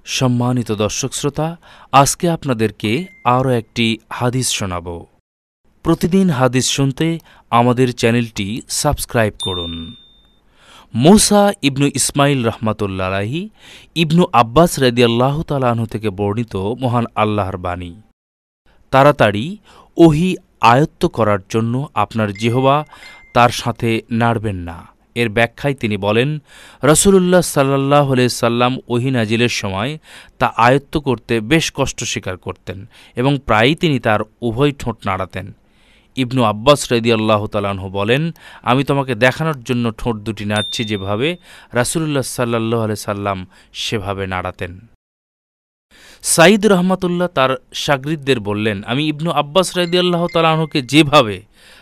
সম্মানিত দর্শক শ্রোতা, আজকে আপনাদেরকে আরও একটি হাদিস শোনাব। প্রতিদিন হাদিস শুনতে আমাদের চ্যানেলটি সাবস্ক্রাইব করুন। মুসা ইবনু ইসমাইল রহমাতুল্লাহ আলাইহি ইবনু আব্বাস রাদিয়াল্লাহু তাআলা আনহু থেকে বর্ণিত মহান আল্লাহর বাণী, তাড়াতাড়ি ওহী আয়ত্ত করার জন্য আপনার জিহ্বা তার সাথে নাড়বেন না। এর ব্যাখ্যায় তিনি বলেন, রাসূলুল্লাহ সাল্লাল্লাহু আলাইহি সাল্লাম ওহী নাজিলের সময় তা আয়ত্ত করতে বেশ কষ্ট স্বীকার করতেন এবং প্রায়ই তিনি তার উভয় ঠোঁট নাড়াতেন। ইবনু আব্বাস রাদিয়াল্লাহু তাআলা আনহু বলেন, আমি তোমাকে দেখানোর জন্য ঠোঁট দুটি নাড়ছি যেভাবে রাসূলুল্লাহ সাল্লাল্লাহু আলাইহি সাল্লাম সেভাবে নাড়াতেন। সাঈদ রহমাতুল্লাহ তার শাগরিদদের বললেন, আমি ইবনু আব্বাস রাদিয়াল্লাহু তাআলা আনহুকে যেভাবে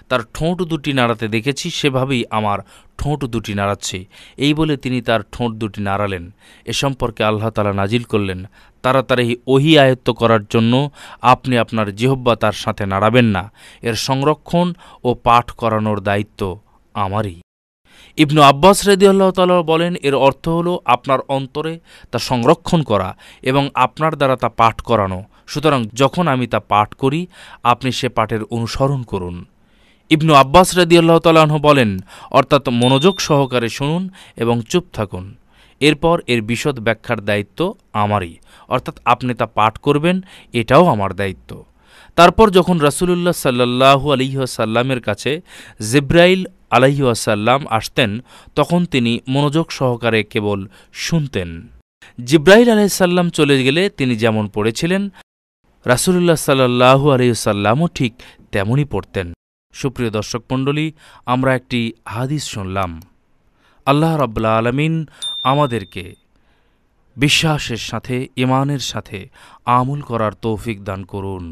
তার ঠোঁট দুটি নাড়াতে দেখেছি সেভাবেই আমার ঠোঁট দুটি নাড়াচ্ছি। এই বলে তিনি তার ঠোঁট দুটি নাড়ালেন। এ সম্পর্কে আল্লাহ তাআলা নাজিল করলেন, তাড়াতাড়ি ওহী আয়ত্ত করার জন্য আপনি আপনার জিহ্বা তার সাথে নাড়াবেন না। এর সংরক্ষণ ও পাঠ করানোর দায়িত্ব আমারই। ইবনু আব্বাস রাদিয়াল্লাহু তাআলা বলেন, এর অর্থ হলো আপনার অন্তরে তা সংরক্ষণ করা এবং আপনার দ্বারা তা পাঠ করানো। সুতরাং যখন আমি তা পাঠ করি, আপনি সে পাঠের অনুসরণ করুন। ইবনু আব্বাস রাদিয়াল্লাহু তাআলা আনহু বলেন, অর্থাৎ মনোযোগ সহকারে শুনুন এবং চুপ থাকুন। এরপর এর বিশদ ব্যাখ্যার দায়িত্ব আমারই, অর্থাৎ আপনি তা পাঠ করবেন, এটাও আমার দায়িত্ব। তারপর যখন রাসূলুল্লাহ সাল্লাল্লাহু আলাইহি ওয়াসাল্লামের কাছে জিবরাইল আলাইহি ওয়াসাল্লাম আসতেন, তখন তিনি মনোযোগ সহকারে কেবল শুনতেন। জিবরাইল আলাইহিস সাল্লাম চলে গেলে তিনি যেমন পড়েছিলেন, রাসূলুল্লাহ সাল্লাল্লাহু আলাইহি ওয়াসাল্লামও ঠিক তেমনই পড়তেন। সুপ্রিয় দর্শক মণ্ডলী, আমরা একটি হাদিস শুনলাম। আল্লাহ রাব্বুল আলামিন আমাদেরকে বিশ্বাসের সাথে, ঈমানের সাথে আমল করার তৌফিক দান করুন।